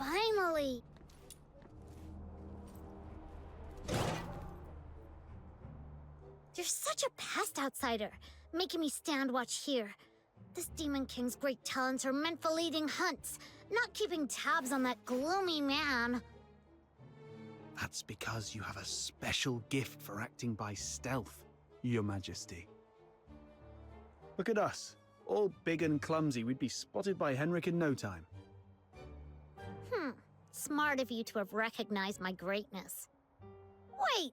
finally! You're such a pest outsider, making me stand watch here. This Demon King's great talents are meant for leading hunts, not keeping tabs on that gloomy man. That's because you have a special gift for acting by stealth, Your Majesty. Look at us, all big and clumsy. We'd be spotted by Henrik in no time. Smart of you to have recognized my greatness. Wait,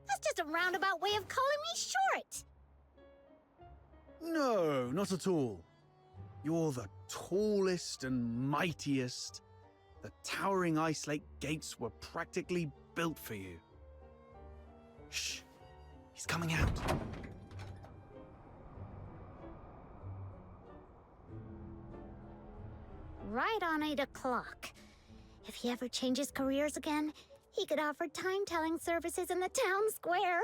that's just a roundabout way of calling me short! No, not at all. You're the tallest and mightiest. The towering Ice Lake gates were practically built for you. Shh, he's coming out. Right on 8 o'clock. If he ever changes careers again, he could offer time-telling services in the town square.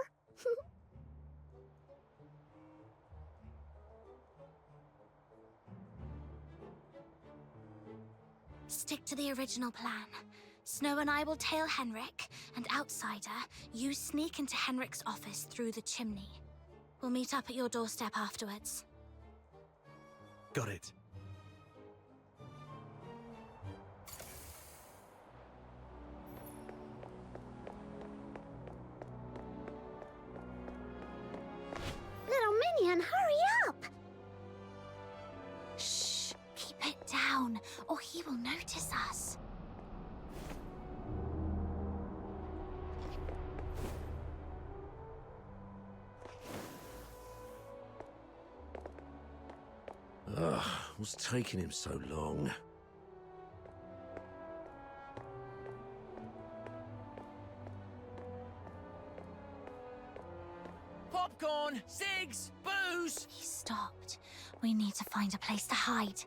Stick to the original plan. Snow and I will tail Henrik, and outsider, you sneak into Henrik's office through the chimney. We'll meet up at your doorstep afterwards. Got it. Little minion, hurry up! Shh, keep it down, or he will notice us. Ugh, what's taking him so long? Popcorn, cigs, booze! He stopped. We need to find a place to hide.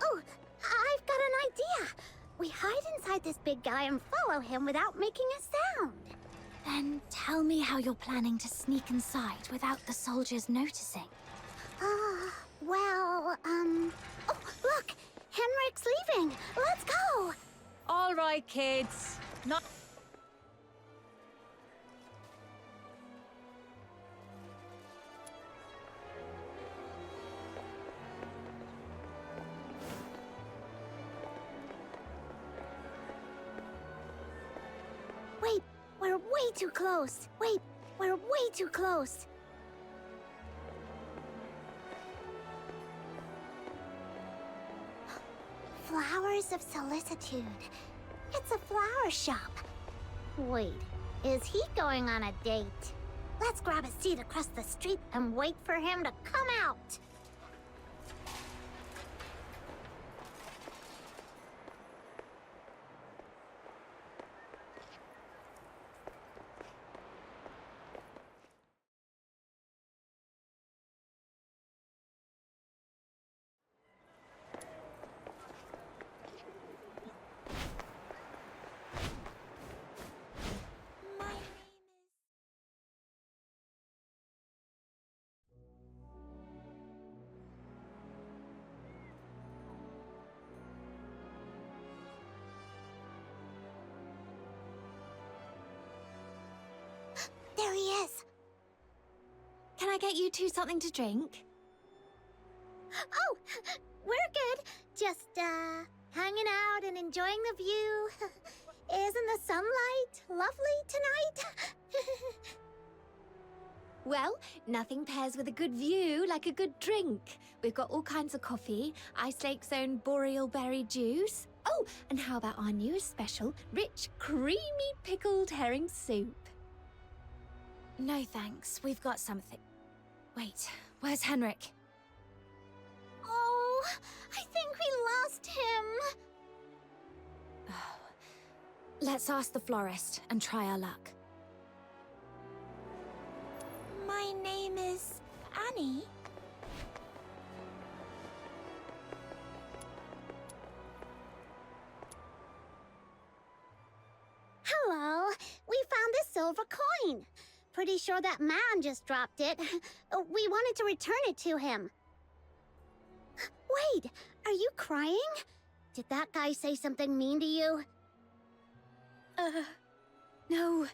Oh, I've got an idea. We hide inside this big guy and follow him without making a sound. Then tell me how you're planning to sneak inside without the soldiers noticing. Oh, look! Henrik's leaving! Let's go! All right, kids. Not. Wait, we're way too close. Wait, we're way too close. Flowers of solicitude. It's a flower shop. Wait, is he going on a date? Let's grab a seat across the street and wait for him to come out. There he is. Can I get you two something to drink? Oh, we're good. Just, hanging out and enjoying the view. Isn't the sunlight lovely tonight? Well, nothing pairs with a good view like a good drink. We've got all kinds of coffee, Ice Lake's own boreal berry juice. Oh, and how about our newest special, rich, creamy pickled herring soup? No thanks, we've got something. Wait, where's Henrik? Oh, I think we lost him. Let's ask the florist and try our luck. My name name is Annie? Hello. We found this silver coin. Pretty sure that man just dropped it. We wanted to return it to him. Wait, are you crying? Did that guy say something mean to you? No.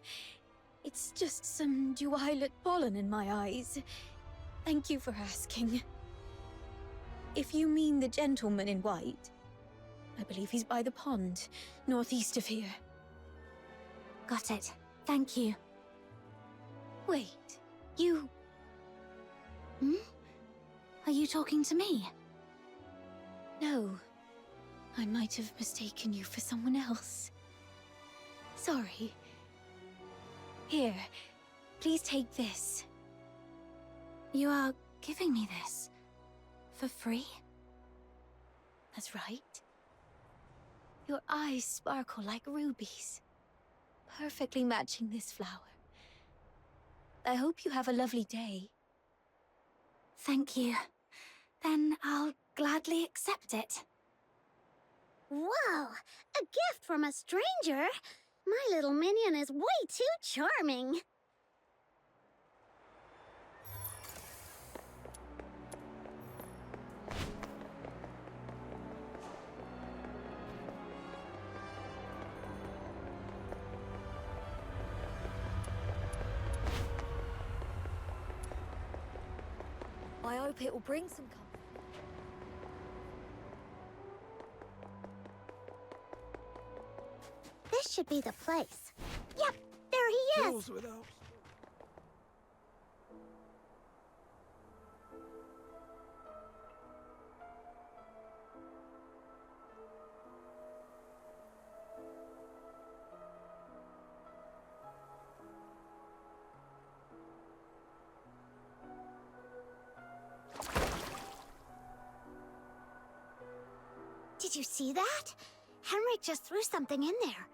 It's just some duet pollen in my eyes. Thank you for asking. If you mean the gentleman in white, I believe he's by the pond, northeast of here. Got it. Thank you. Wait, you... Are you talking to me? No. I might have mistaken you for someone else. Sorry. Here, please take this. You are giving me this? For free? That's right. Your eyes sparkle like rubies, perfectly matching this flower. I hope you have a lovely day. Thank you. Then I'll gladly accept it. Whoa! A gift from a stranger? My little minion is way too charming. I hope it will bring some comfort. This should be the place. Yep, there he is. Without... Did you see that? Henrik just threw something in there.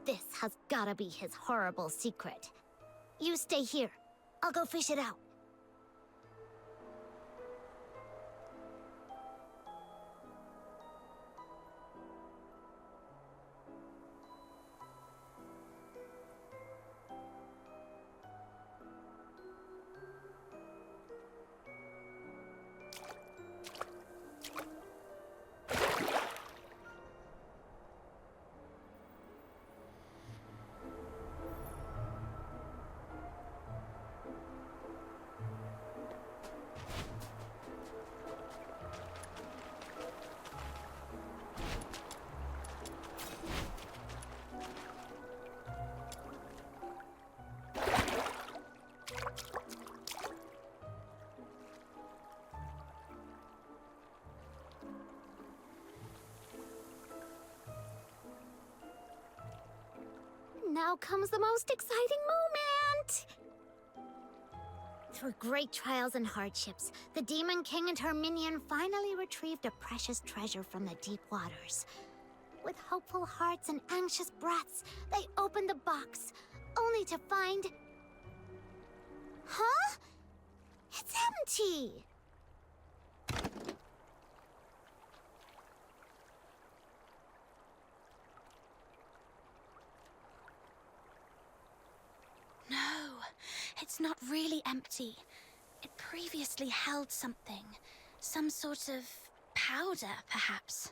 This has gotta be his horrible secret. You stay here. I'll go fish it out. Now comes the most exciting moment! Through great trials and hardships, the Demon King and her minion finally retrieved a precious treasure from the deep waters. With hopeful hearts and anxious breaths, they opened the box, only to find... Huh? It's empty! No, it's not really empty. It previously held something. Some sort of powder, perhaps.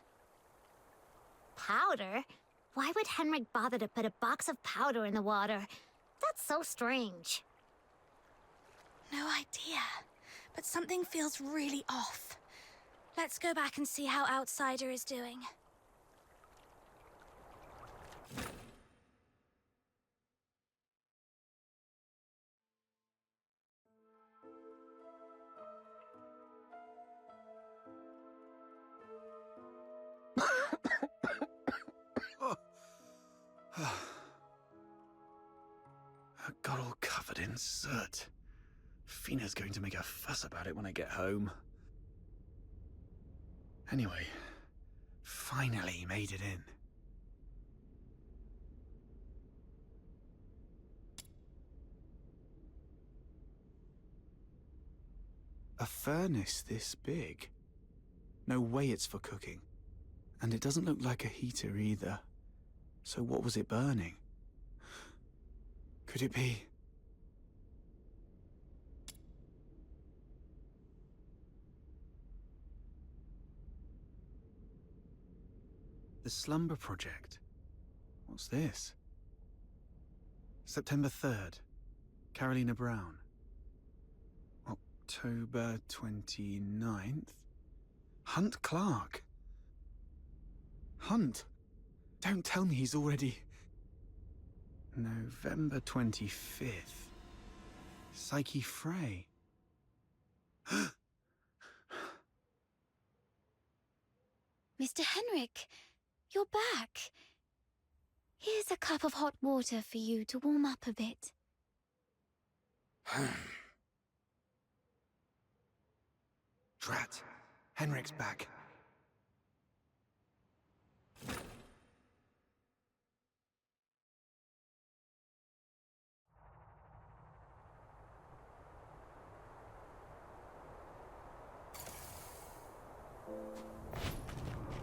Powder? Why would Henrik bother to put a box of powder in the water? That's so strange. No idea, but something feels really off. Let's go back and see how Outsider is doing. I got all covered in soot. Fina's going to make a fuss about it when I get home. Anyway, finally made it in. A furnace this big? No way it's for cooking. And it doesn't look like a heater either. So what was it burning? Could it be... The Slumber Project. What's this? September 3rd. Carolina Brown. October 29th. Hunt Clark. Hunt? Don't tell me he's already... November 25th. Psyche Frey. Mr. Henrik, you're back. Here's a cup of hot water for you to warm up a bit. Drat. Henrik's back.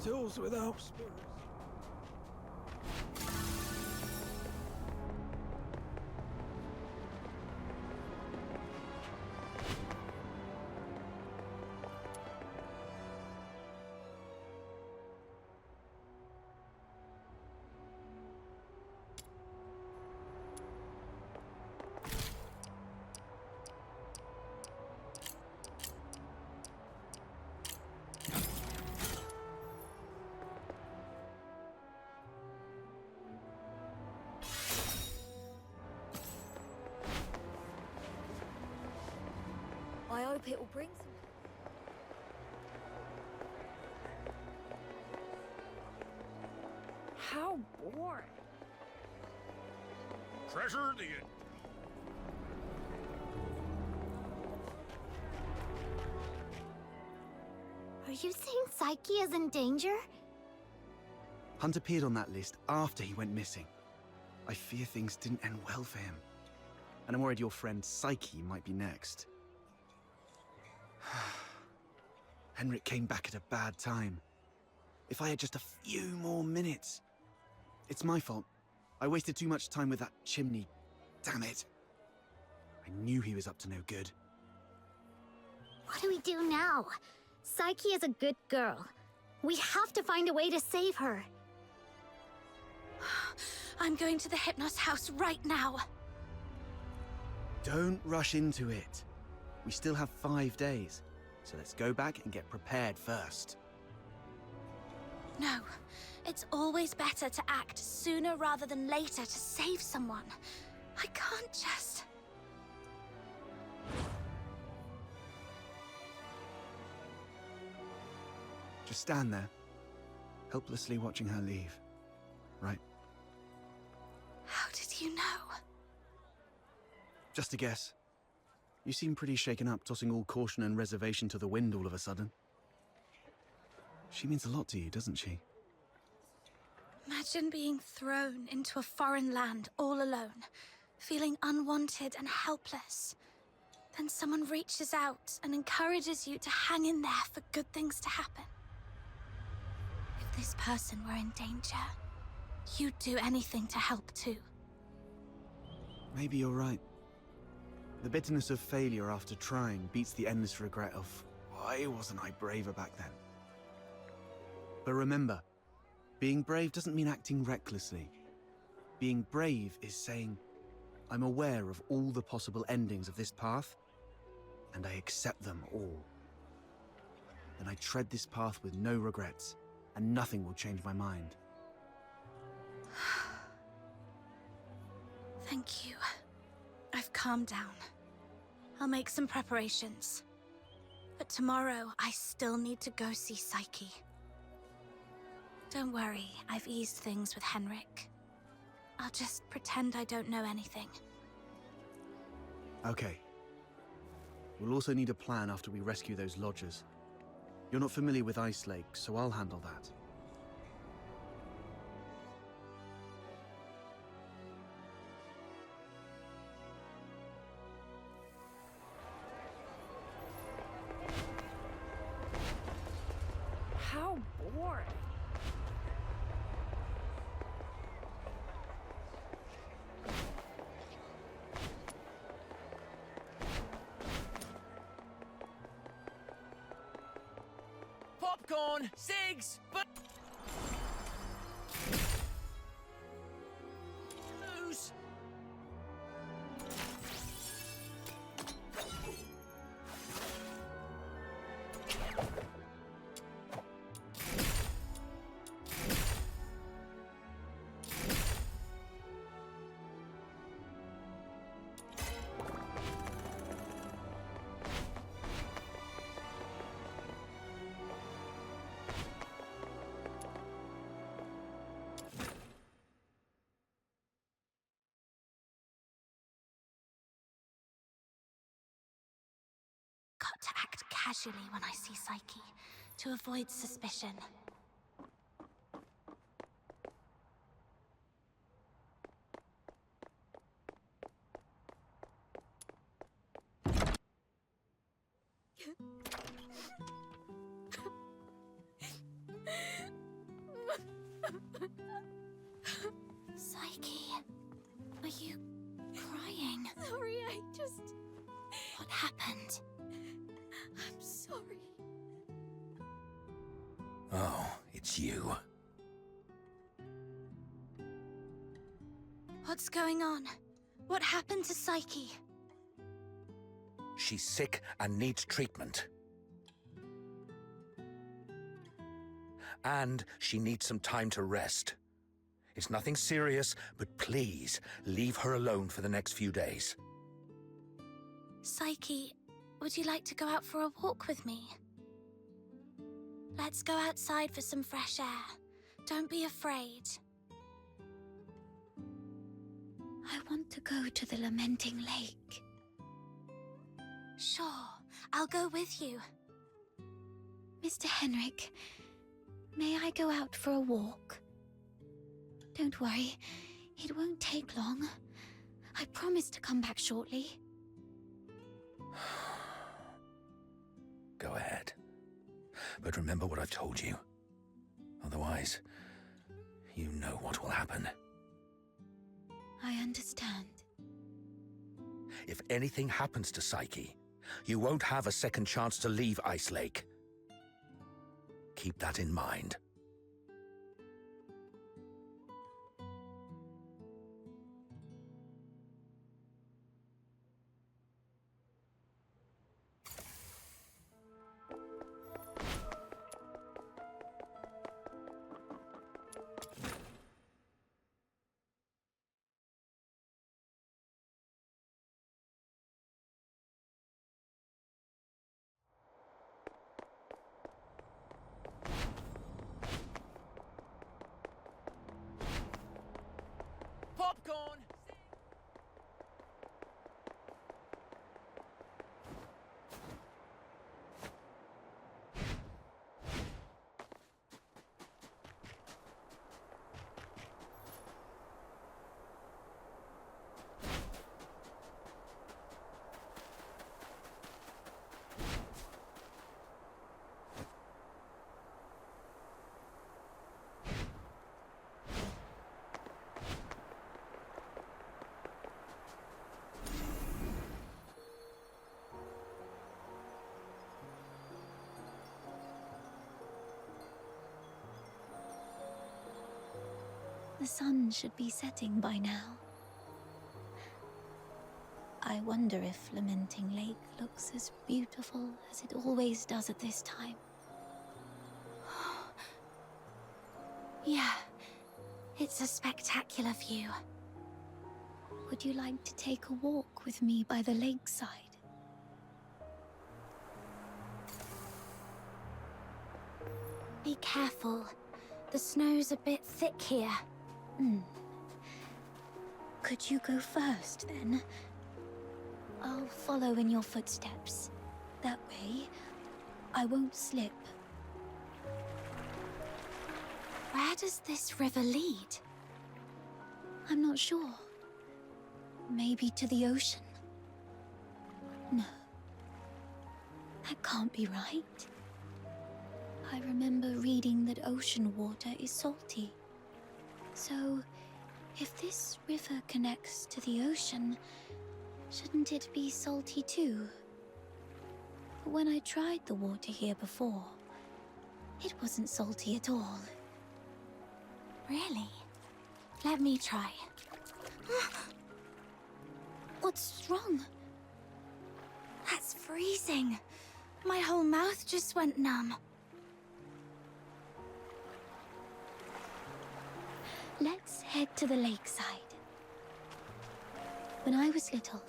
Tools without spirits. I hope it will bring some... How boring. Treasure the... Are you saying Psyche is in danger? Hunt appeared on that list after he went missing. I fear things didn't end well for him. And I'm worried your friend Psyche might be next. Henrik came back at a bad time. If I had just a few more minutes. It's my fault. I wasted too much time with that chimney. Damn it. I knew he was up to no good. What do we do now? Psyche is a good girl. We have to find a way to save her. I'm going to the Hypnos house right now. Don't rush into it. We still have 5 days. So let's go back and get prepared first. No, it's always better to act sooner rather than later to save someone. I can't just... Just stand there, helplessly watching her leave. Right? How did you know? Just a guess. You seem pretty shaken up, tossing all caution and reservation to the wind all of a sudden. She means a lot to you, doesn't she? Imagine being thrown into a foreign land all alone, feeling unwanted and helpless. Then someone reaches out and encourages you to hang in there for good things to happen. If this person were in danger, you'd do anything to help too. Maybe you're right. The bitterness of failure after trying beats the endless regret of, why wasn't I braver back then? But remember, being brave doesn't mean acting recklessly. Being brave is saying, I'm aware of all the possible endings of this path, and I accept them all. Then I tread this path with no regrets, and nothing will change my mind. Thank you. I've calmed down. I'll make some preparations. But tomorrow, I still need to go see Psyche. Don't worry, I've eased things with Henrik. I'll just pretend I don't know anything. Okay. We'll also need a plan after we rescue those lodgers. You're not familiar with Ice Lake, so I'll handle that. dwarf. Popcorn, cigs, booze. Got to act casually when I see Psyche, to avoid suspicion. Psyche, are you crying? Sorry, I just... What happened? I'm sorry. Oh, it's you. What's going on? What happened to Psyche? She's sick and needs treatment. And she needs some time to rest. It's nothing serious, but please leave her alone for the next few days. Psyche, would you like to go out for a walk with me? Let's go outside for some fresh air. Don't be afraid. I want to go to the Lamenting Lake. Sure, I'll go with you. Mr. Henrik, may I go out for a walk? Don't worry, it won't take long. I promise to come back shortly. Go ahead. But remember what I've told you. Otherwise, you know what will happen. I understand. If anything happens to Psyche, you won't have a second chance to leave Ice Lake. Keep that in mind. Popcorn. The sun should be setting by now. I wonder if Lamenting Lake looks as beautiful as it always does at this time. Yeah, it's a spectacular view. Would you like to take a walk with me by the lakeside? Be careful. The snow's a bit thick here. Could you go first, then? I'll follow in your footsteps. That way, I won't slip. Where does this river lead? I'm not sure. Maybe to the ocean? No. That can't be right. I remember reading that ocean water is salty. So, if this river connects to the ocean, shouldn't it be salty too? But when I tried the water here before, it wasn't salty at all. Really? Let me try. What's wrong? That's freezing. My whole mouth just went numb. Let's head to the lakeside. When I was little,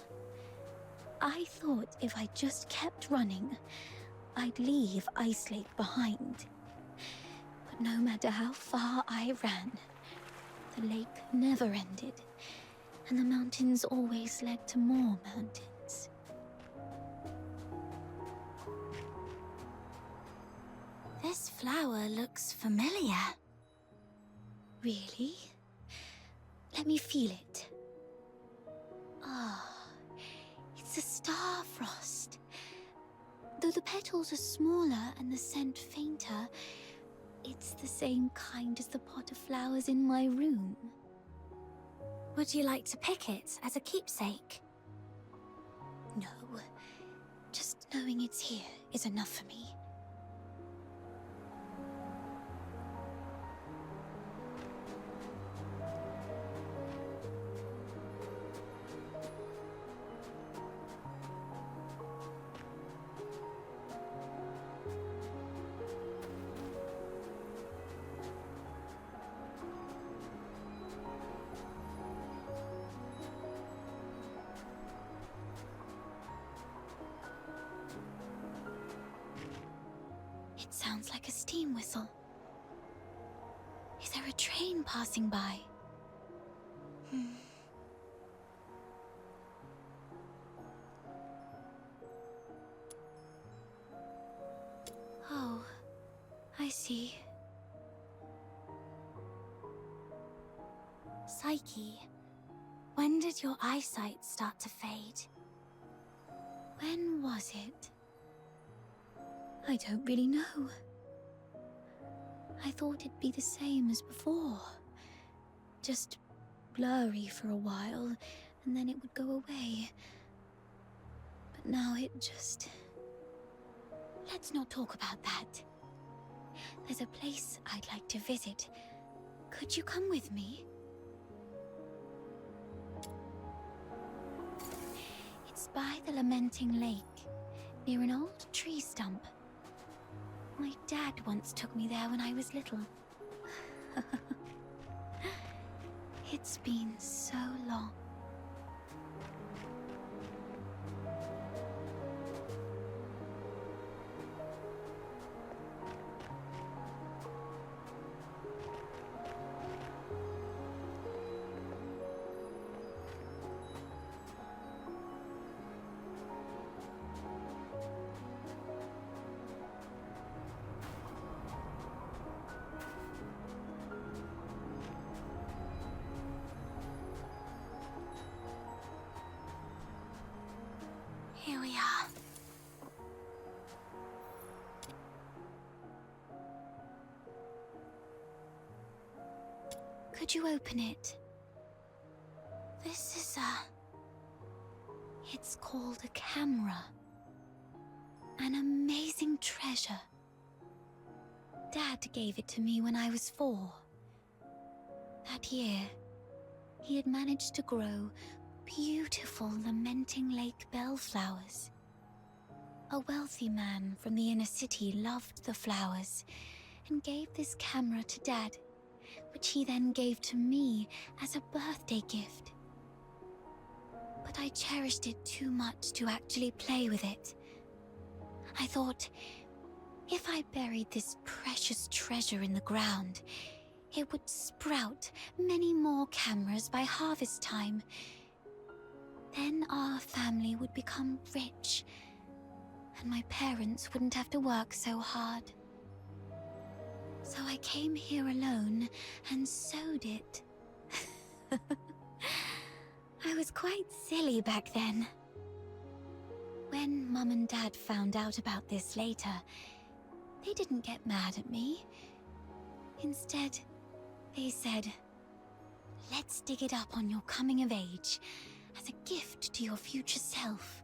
I thought if I just kept running, I'd leave Ice Lake behind. But no matter how far I ran, the lake never ended, and the mountains always led to more mountains. This flower looks familiar. Really? Let me feel it. Ah, it's a star frost. Though the petals are smaller and the scent fainter, it's the same kind as the pot of flowers in my room. Would you like to pick it as a keepsake? No, just knowing it's here is enough for me. It sounds like a steam whistle. Is there a train passing by? Oh, I see. Psyche, when did your eyesight start to fade? When was it? I don't really know. I thought it'd be the same as before. Just blurry for a while, and then it would go away. But now it just... Let's not talk about that. There's a place I'd like to visit. Could you come with me? It's by the Lamenting Lake, near an old tree stump. My dad once took me there when I was little. It's been so long. Here we are. Could you open it? This is It's called a camera. An amazing treasure. Dad gave it to me when I was 4. That year, he had managed to grow beautiful Lamenting Lake bellflowers. A wealthy man from the inner city loved the flowers and gave this camera to Dad, which he then gave to me as a birthday gift. But I cherished it too much to actually play with it. I thought, if I buried this precious treasure in the ground, it would sprout many more cameras by harvest time. Then our family would become rich, and my parents wouldn't have to work so hard. So I came here alone and sewed it. I was quite silly back then. When Mum and Dad found out about this later, They didn't get mad at me. Instead, they said, let's dig it up on your coming of age as a gift to your future self.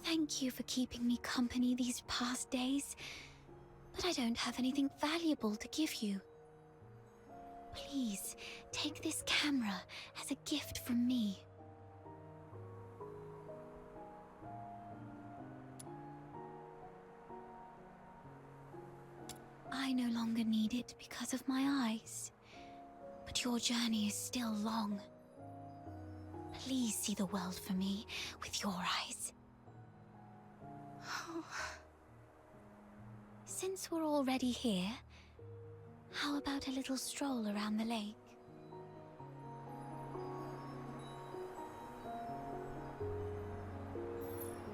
Thank you for keeping me company these past days, but I don't have anything valuable to give you. Please, take this camera as a gift from me. I no longer need it because of my eyes, but your journey is still long. Please see the world for me with your eyes. Since we're already here, how about a little stroll around the lake?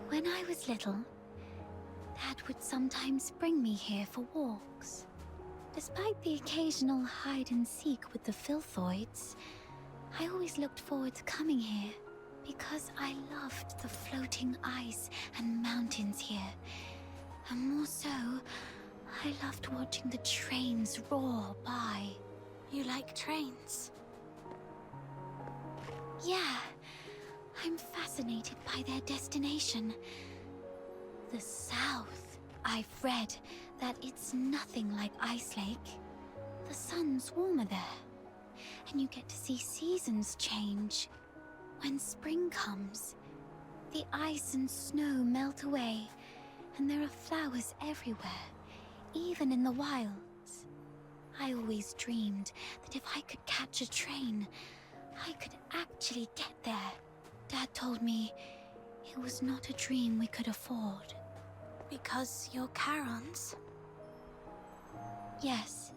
When I was little, Dad would sometimes bring me here for walks. Despite the occasional hide and seek with the filthoids, I always looked forward to coming here because I loved the floating ice and mountains here. And more so, I loved watching the trains roar by. You like trains? Yeah, I'm fascinated by their destination. The South. I've read that it's nothing like Ice Lake. The sun's warmer there, and you get to see seasons change. When spring comes, the ice and snow melt away, and there are flowers everywhere, even in the wilds. I always dreamed that if I could catch a train, I could actually get there. Dad told me it was not a dream we could afford. Because you're Charons? Yes.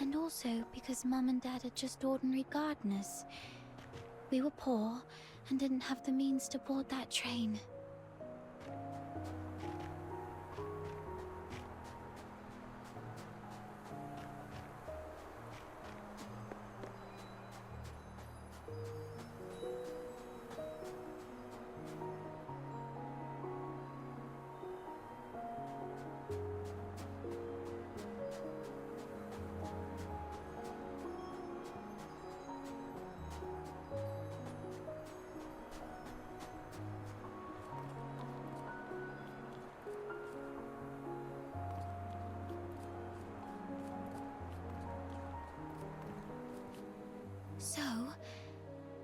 And also because Mum and Dad are just ordinary gardeners. We were poor and didn't have the means to board that train. So,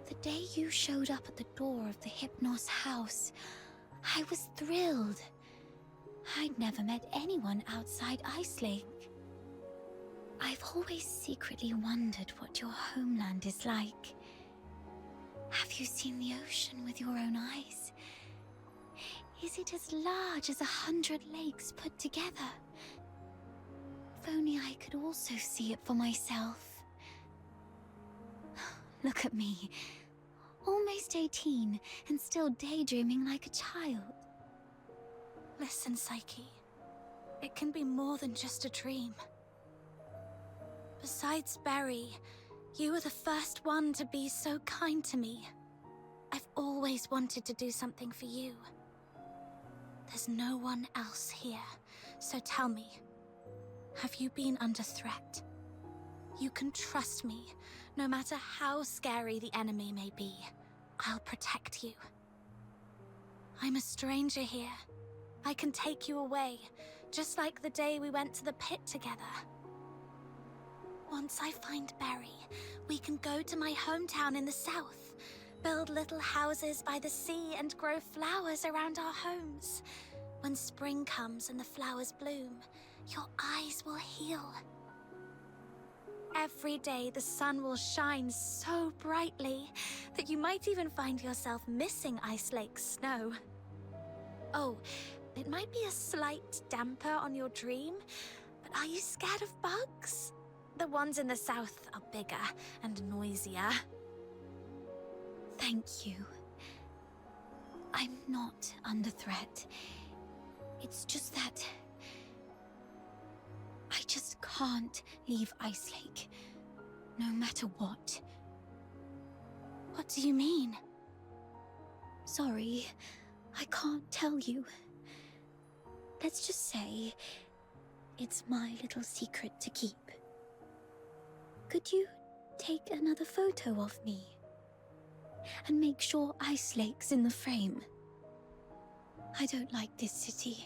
the day you showed up at the door of the Hypnos house, I was thrilled. I'd never met anyone outside Ice Lake. I've always secretly wondered what your homeland is like. Have you seen the ocean with your own eyes? Is it as large as 100 lakes put together? If only I could also see it for myself. Look at me. Almost 18 and still daydreaming like a child. Listen, Psyche. It can be more than just a dream. Besides Berry, you were the first one to be so kind to me. I've always wanted to do something for you. There's no one else here, so tell me, have you been under threat? You can trust me. No matter how scary the enemy may be, I'll protect you. I'm a stranger here. I can take you away, just like the day we went to the pit together. Once I find Berry, we can go to my hometown in the south, build little houses by the sea and grow flowers around our homes. When spring comes and the flowers bloom, your eyes will heal. Every day the sun will shine so brightly that you might even find yourself missing Ice Lake's snow. Oh, it might be a slight damper on your dream, but are you scared of bugs? The ones in the south are bigger and noisier. Thank you. I'm not under threat. It's just that I just can't leave Ice Lake, no matter what. What do you mean? Sorry, I can't tell you. Let's just say it's my little secret to keep. Could you take another photo of me? And make sure Ice Lake's in the frame. I don't like this city.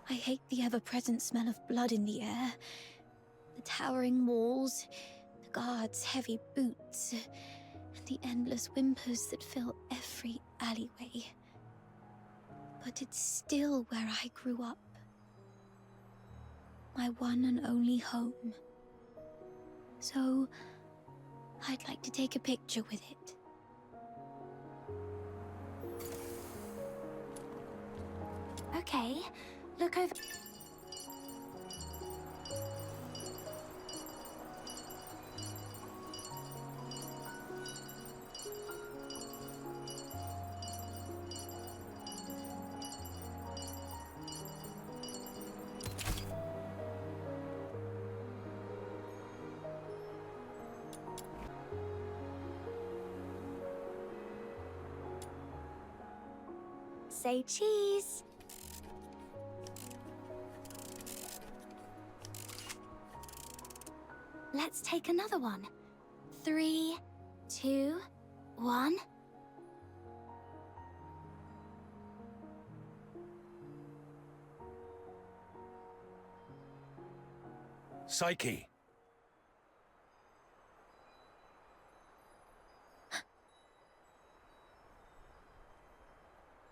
I hate the ever-present smell of blood in the air, the towering walls, the guards' heavy boots, and the endless whimpers that fill every alleyway. But it's still where I grew up. My one and only home. So, I'd like to take a picture with it. Okay, look over. Say cheese. Let's take another one. 3, 2, 1. Psyche!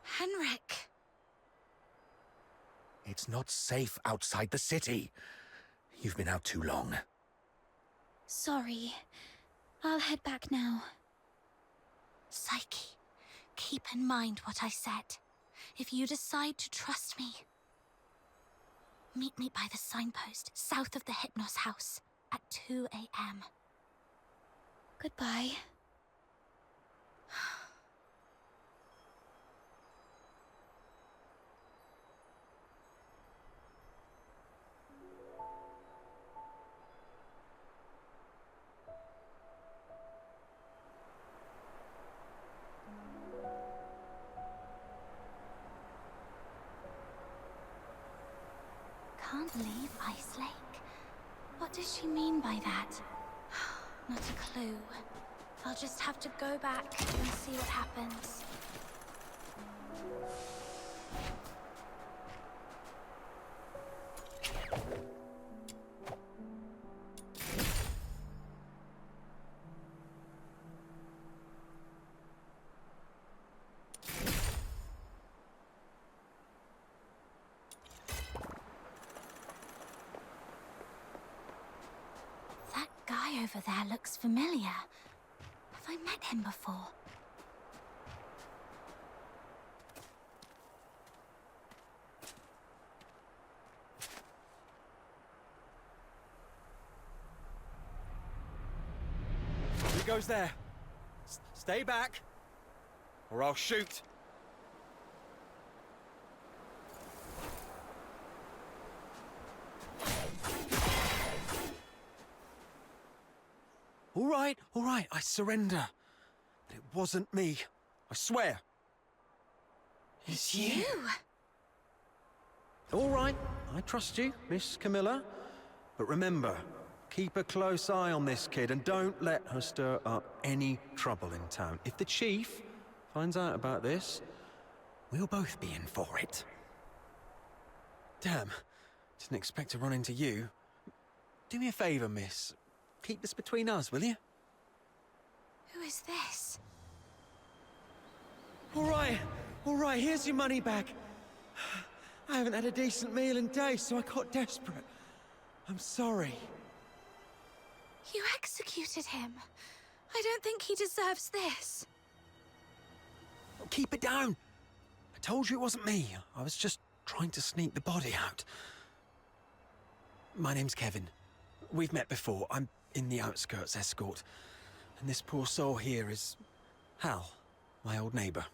Henrik. It's not safe outside the city. You've been out too long. Sorry. I'll head back now. Psyche, keep in mind what I said. If you decide to trust me, meet me by the signpost south of the Hypnos house at 2 a.m. Goodbye. Can't leave Ice Lake? What does she mean by that? Not a clue. I'll just have to go back and see what happens. Over there looks familiar. Have I met him before? Who goes there? Stay back, or I'll shoot. All right, I surrender. But it wasn't me. I swear. It's you! All right, I trust you, Miss Camilla. But remember, keep a close eye on this kid and don't let her stir up any trouble in town. If the chief finds out about this, we'll both be in for it. Damn, didn't expect to run into you. Do me a favor, miss. Keep this between us, will you? Who is this? All right, here's your money back. I haven't had a decent meal in days, so I got desperate. I'm sorry. You executed him. I don't think he deserves this. Keep it down. I told you it wasn't me. I was just trying to sneak the body out. My name's Kevin. We've met before. I'm in the outskirts escort. And this poor soul here is Hal, my old neighbor.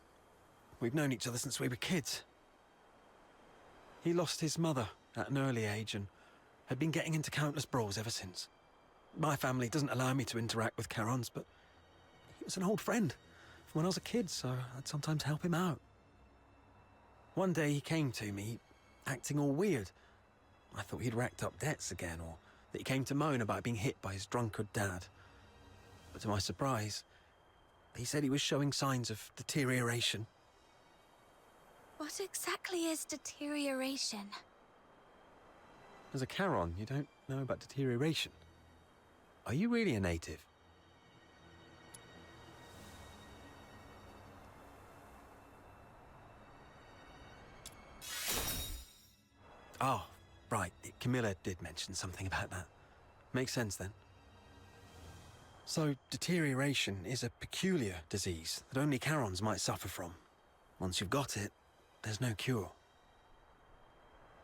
We've known each other since we were kids. He lost his mother at an early age and had been getting into countless brawls ever since. My family doesn't allow me to interact with Charons, but he was an old friend. when I was a kid, so I'd sometimes help him out. One day he came to me, acting all weird. I thought he'd racked up debts again, or that he came to moan about being hit by his drunkard dad. But to my surprise, he said he was showing signs of deterioration. What exactly is deterioration? As a Charon, you don't know about deterioration. Are you really a native? Oh, right. Camilla did mention something about that. Makes sense then. So, deterioration is a peculiar disease that only Charons might suffer from. Once you've got it, there's no cure.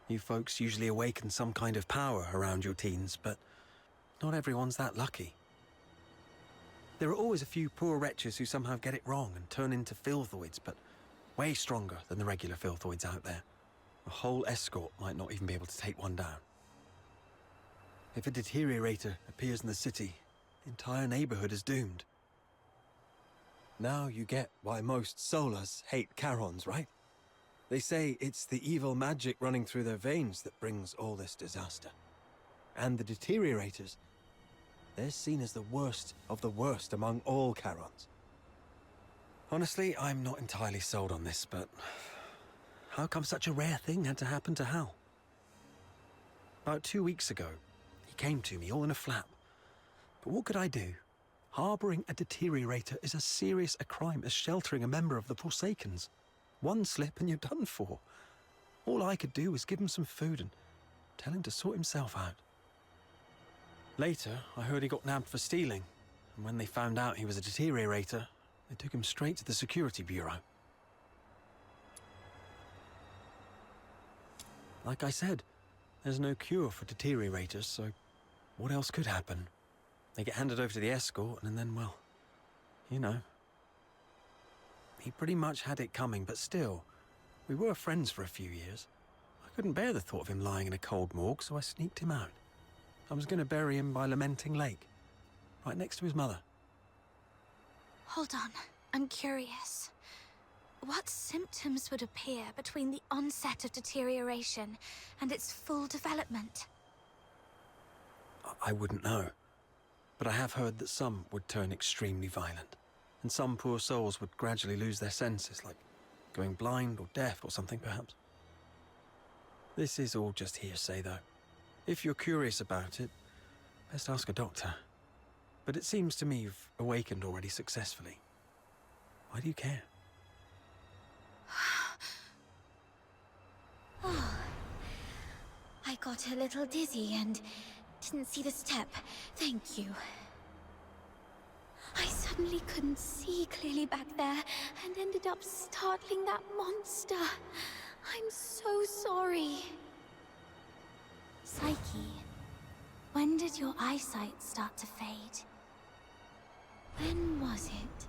You folks usually awaken some kind of power around your teens, but not everyone's that lucky. There are always a few poor wretches who somehow get it wrong and turn into filthoids, but way stronger than the regular filthoids out there. A whole escort might not even be able to take one down. If a deteriorator appears in the city, the entire neighborhood is doomed. Now you get why most Solas hate Charons, right? They say it's the evil magic running through their veins that brings all this disaster. And the deteriorators, they're seen as the worst of the worst among all Charons. Honestly, I'm not entirely sold on this, but how come such a rare thing had to happen to Hal? About 2 weeks ago, he came to me all in a flap. But what could I do? Harboring a deteriorator is as serious a crime as sheltering a member of the Forsakens. One slip and you're done for. All I could do was give him some food and tell him to sort himself out. Later, I heard he got nabbed for stealing, and when they found out he was a deteriorator, they took him straight to the Security Bureau. Like I said, there's no cure for deteriorators, so what else could happen? They get handed over to the escort, and then, well, you know. He pretty much had it coming, but still, we were friends for a few years. I couldn't bear the thought of him lying in a cold morgue, so I sneaked him out. I was going to bury him by Lamenting Lake, right next to his mother. Hold on, I'm curious. What symptoms would appear between the onset of deterioration and its full development? I wouldn't know. But I have heard that some would turn extremely violent, and some poor souls would gradually lose their senses, like going blind or deaf or something, perhaps. This is all just hearsay, though. If you're curious about it, best ask a doctor. But it seems to me you've awakened already successfully. Why do you care? Oh, I got a little dizzy and didn't see the step. Thank you. I suddenly couldn't see clearly back there and ended up startling that monster. I'm so sorry. Psyche, when did your eyesight start to fade? When was it?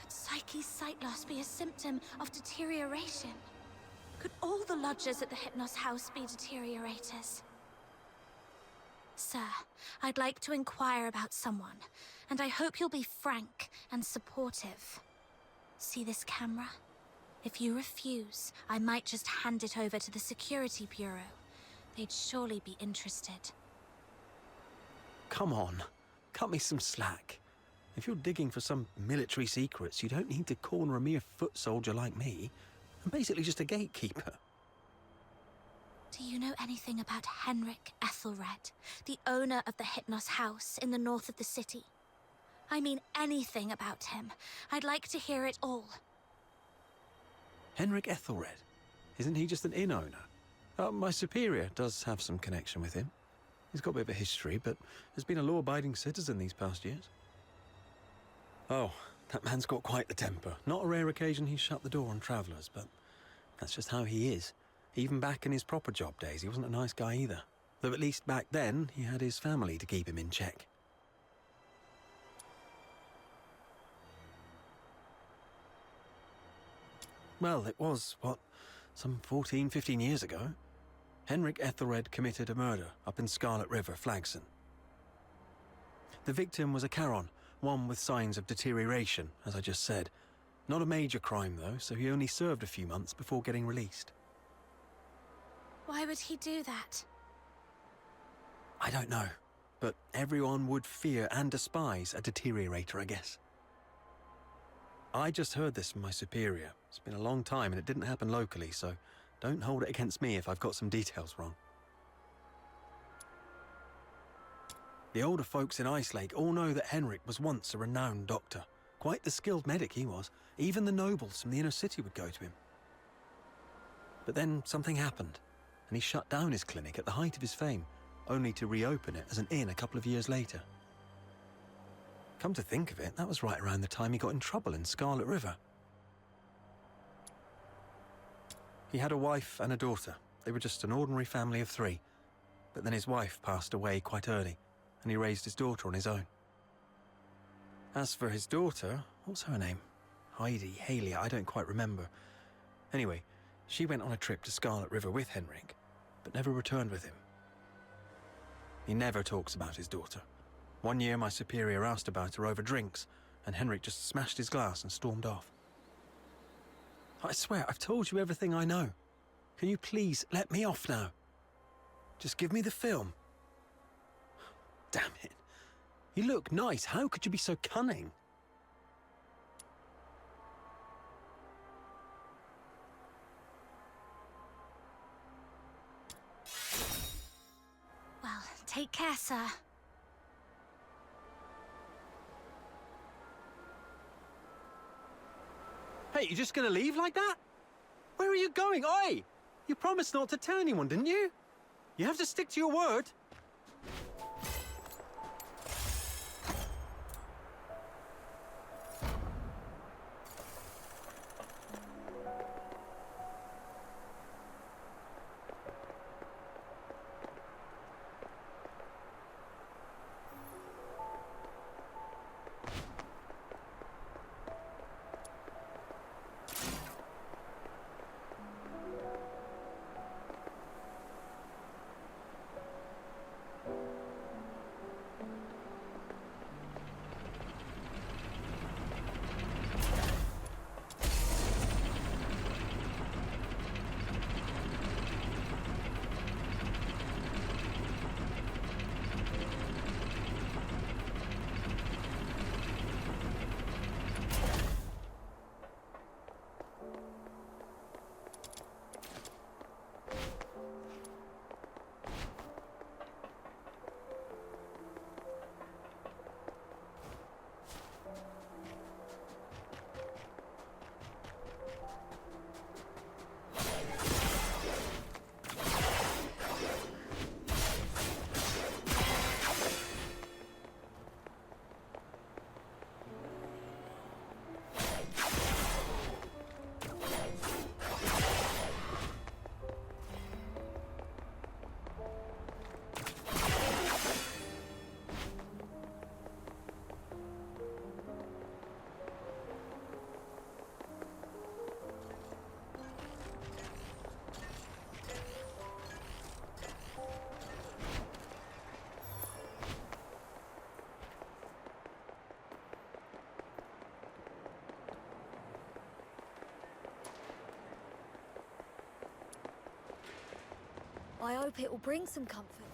Could Psyche's sight loss be a symptom of deterioration? Could all the lodgers at the Hypnos house be deteriorators? Sir, I'd like to inquire about someone, and I hope you'll be frank and supportive. See this camera? If you refuse, I might just hand it over to the Security Bureau. They'd surely be interested. Come on, cut me some slack. If you're digging for some military secrets, you don't need to corner a mere foot soldier like me. I'm basically just a gatekeeper. Do you know anything about Henrik Ethelred, the owner of the Hypnos house in the north of the city? I mean anything about him. I'd like to hear it all. Henrik Ethelred? Isn't he just an inn owner? My superior does have some connection with him. He's got a bit of a history, but has been a law-abiding citizen these past years. Oh, that man's got quite the temper. Not a rare occasion he's shut the door on travellers, but that's just how he is. Even back in his proper job days, he wasn't a nice guy either. Though at least back then, he had his family to keep him in check. Well, it was, some 14, 15 years ago. Henrik Ethelred committed a murder up in Scarlet River, Flagson. The victim was a Charon, One with signs of deterioration, as I just said. Not a major crime, though, so he only served a few months before getting released. Why would he do that? I don't know, but everyone would fear and despise a deteriorator, I guess. I just heard this from my superior. It's been a long time and it didn't happen locally, so don't hold it against me if I've got some details wrong. The older folks in Icelake all know that Henrik was once a renowned doctor. Quite the skilled medic he was. Even the nobles from the inner city would go to him. But then something happened, and he shut down his clinic at the height of his fame, only to reopen it as an inn a couple of years later. Come to think of it, that was right around the time he got in trouble in Scarlet River. He had a wife and a daughter. They were just an ordinary family of 3. But then his wife passed away quite early, and he raised his daughter on his own. As for his daughter, what's her name? Heidi, Haley, I don't quite remember. Anyway, she went on a trip to Scarlet River with Henrik, but never returned with him. He never talks about his daughter. One year my superior asked about her over drinks, and Henrik just smashed his glass and stormed off. I swear, I've told you everything I know. Can you please let me off now? Just give me the film. Damn it. You look nice. How could you be so cunning? Well, take care, sir. Hey, you just gonna leave like that? Where are you going? Oi! You promised not to tell anyone, didn't you? You have to stick to your word. I hope it will bring some comfort.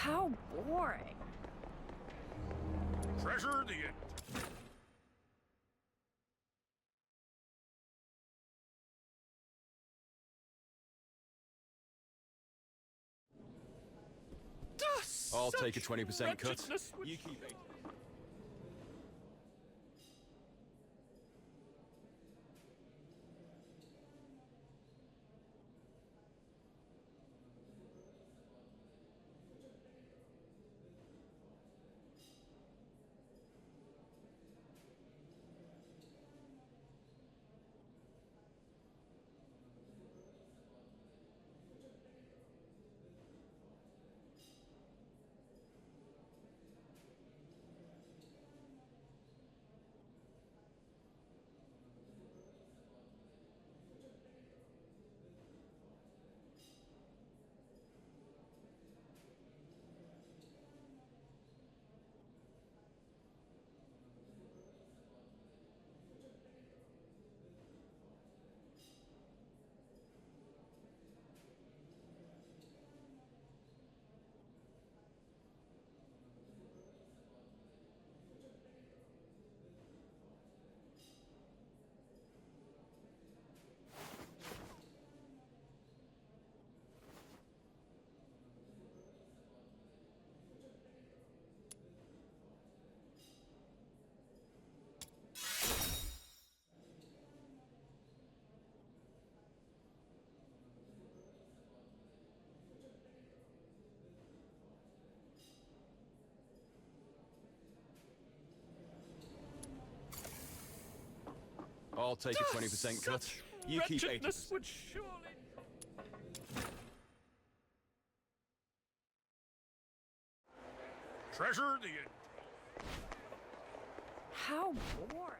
How boring. Treasure the end. I'll take a 20% cut. Wretchedness You keep 80. I'll take a 20% cut. You keep 80%. Would surely... Treasure the... How boring.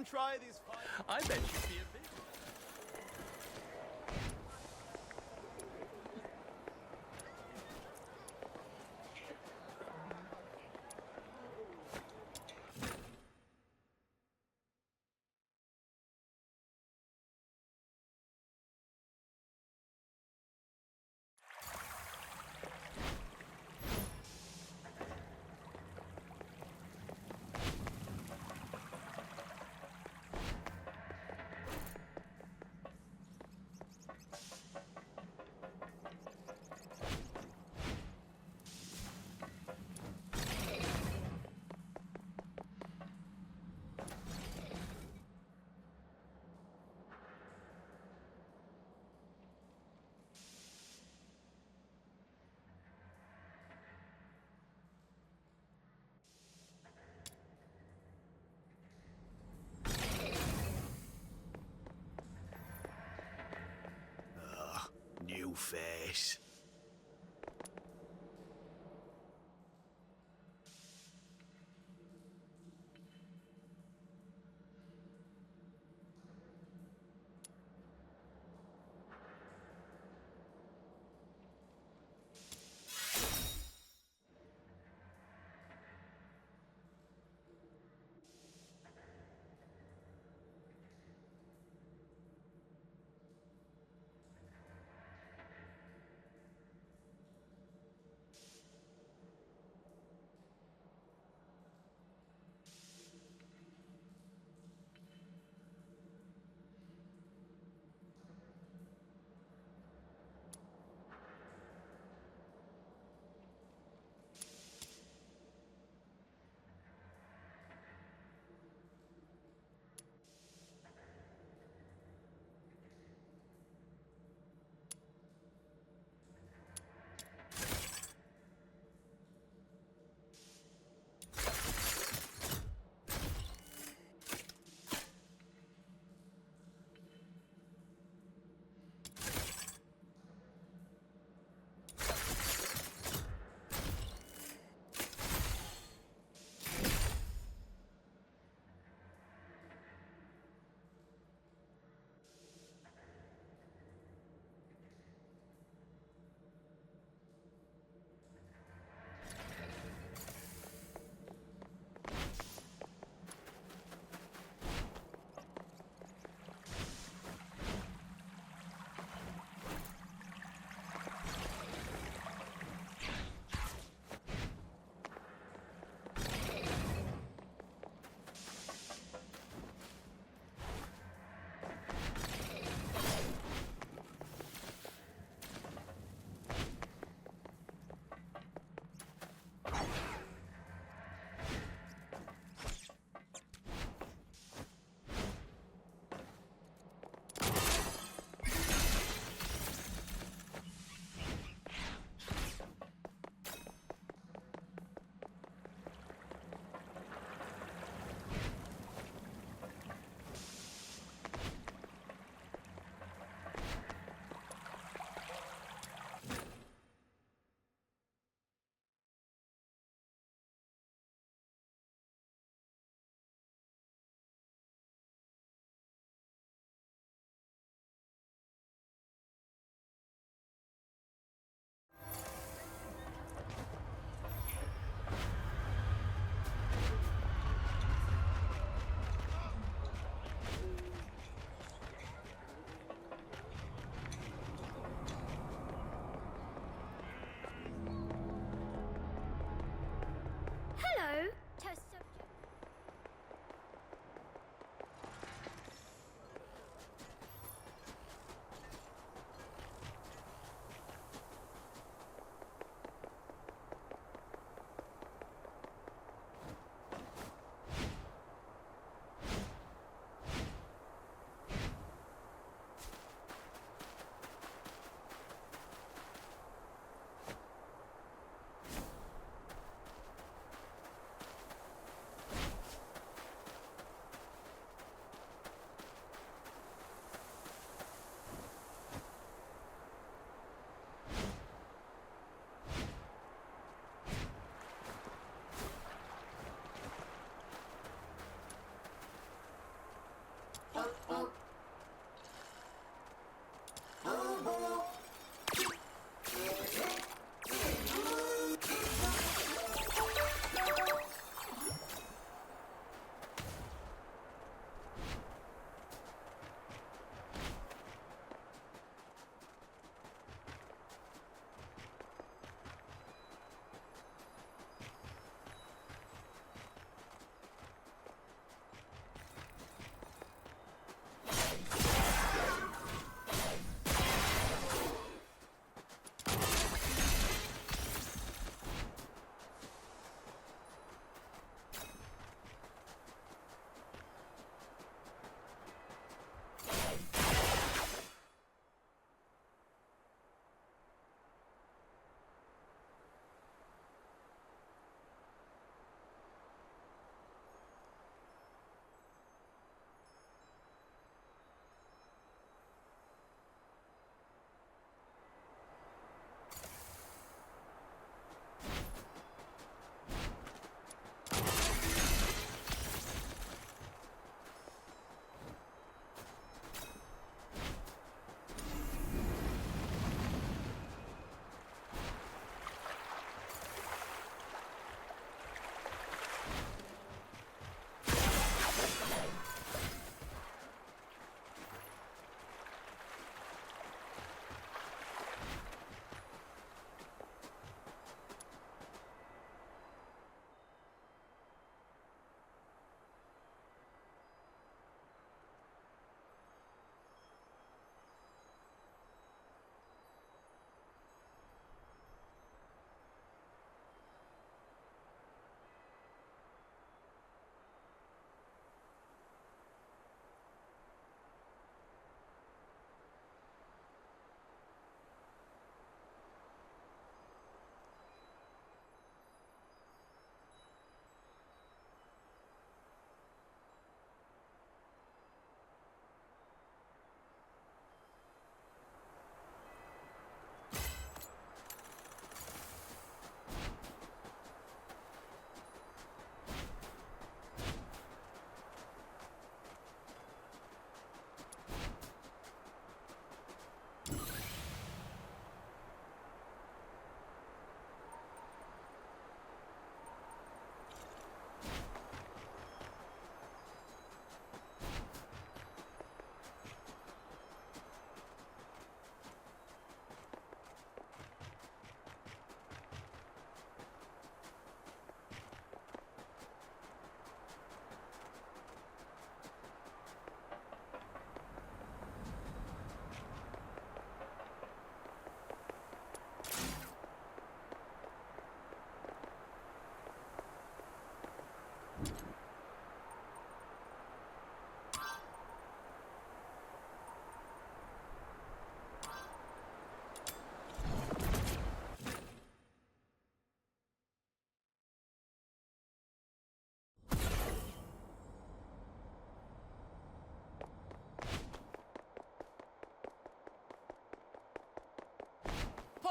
Come try these fine... I bet you'd be a bit... New face.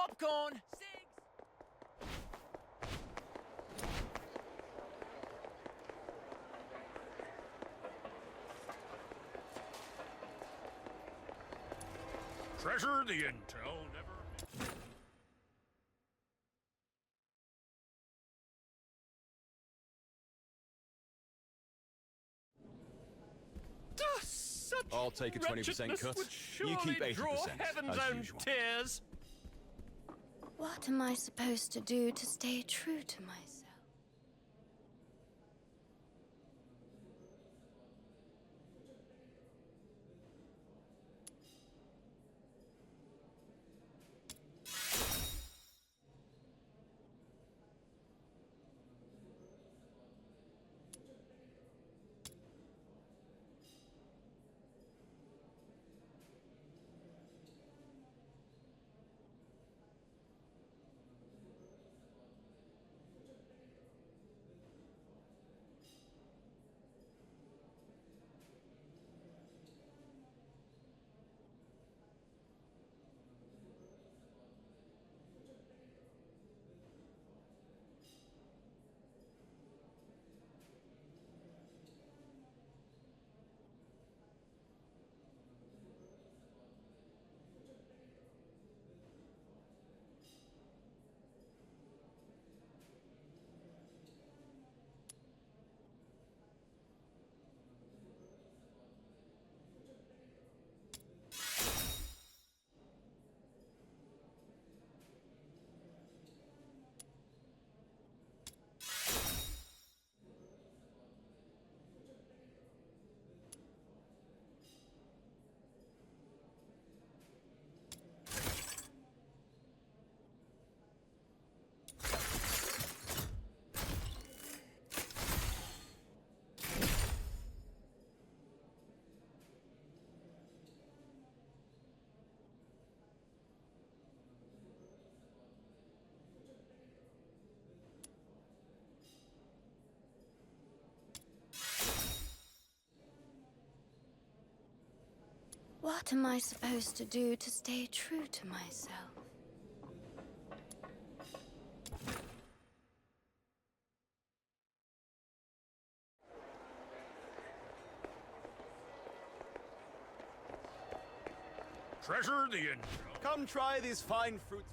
Popcorn! Cigs! Treasure the intel never... Such I'll take a 20% cut. would You keep surely 80%, draw heaven's as own usual. tears. What am I supposed to do to stay true to myself? What am I supposed to do to stay true to myself? Treasure the intel. Come try these fine fruits.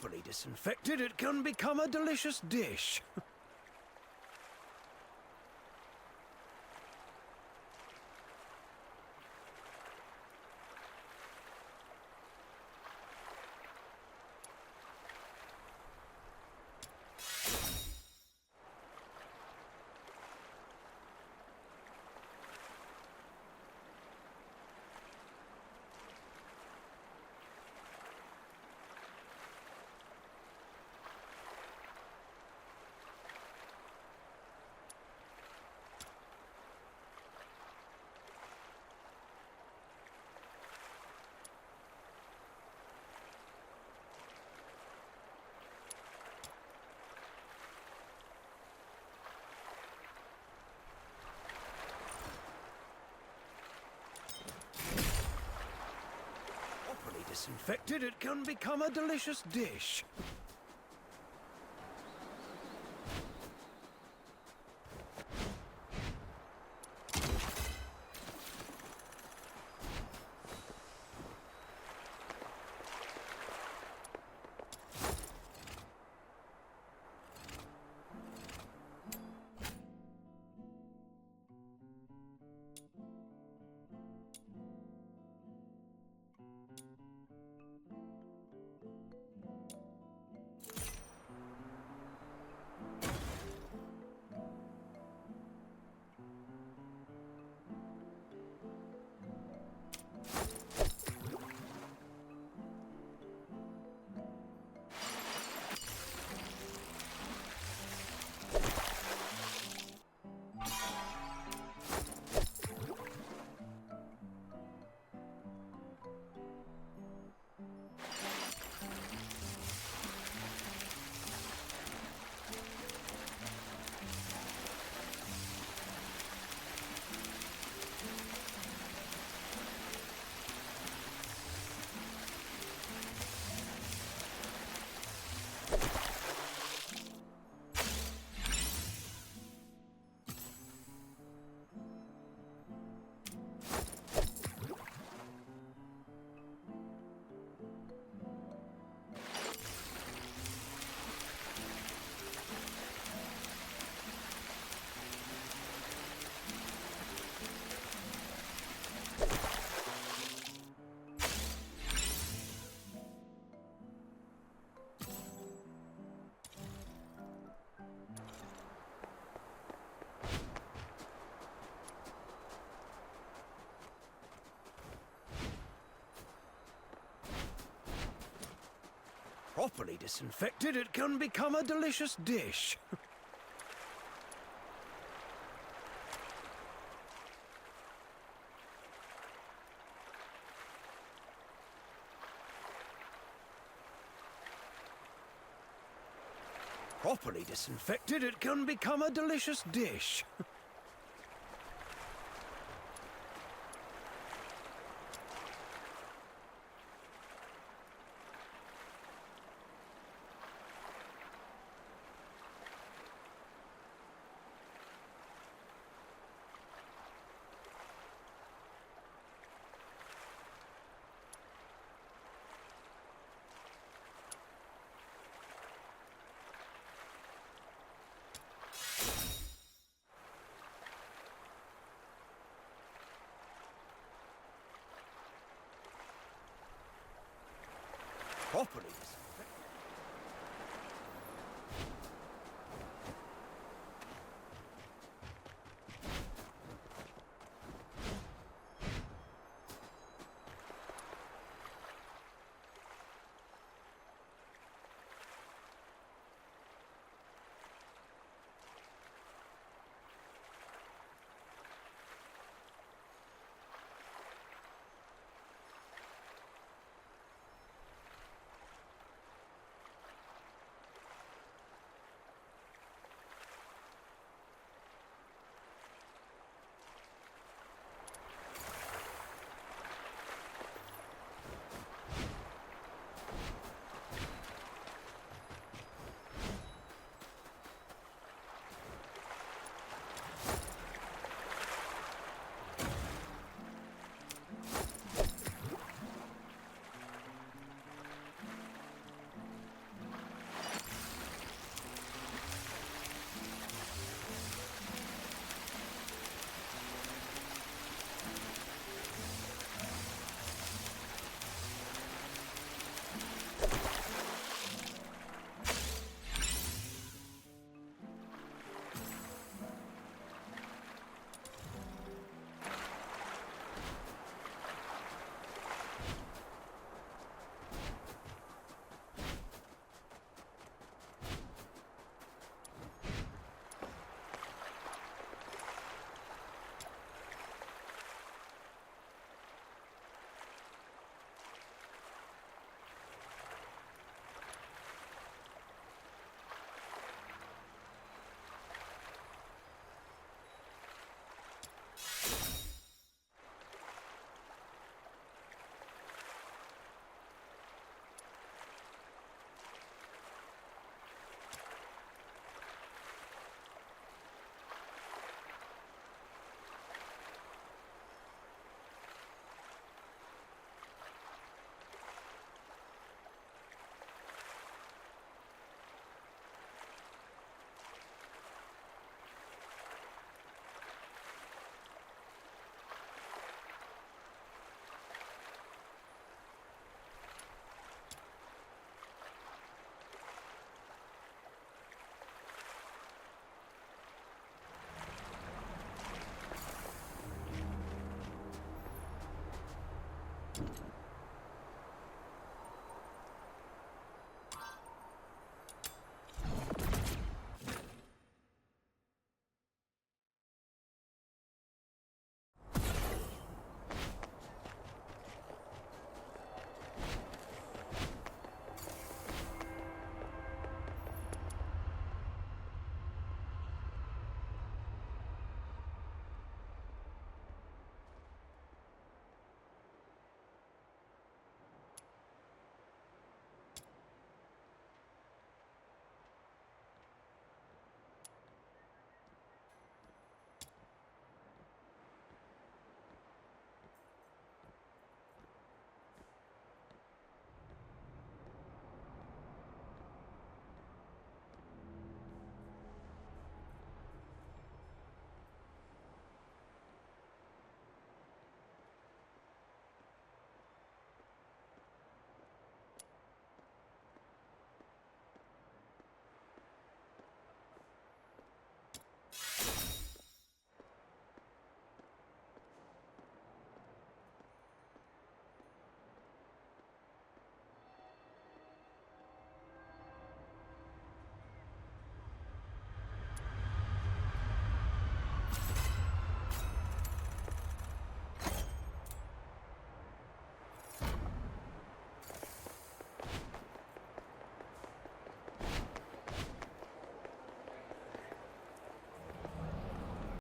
Properly disinfected, it can become a delicious dish. Properly disinfected, it can become a delicious dish. Properly disinfected, it can become a delicious dish. Properly disinfected, it can become a delicious dish.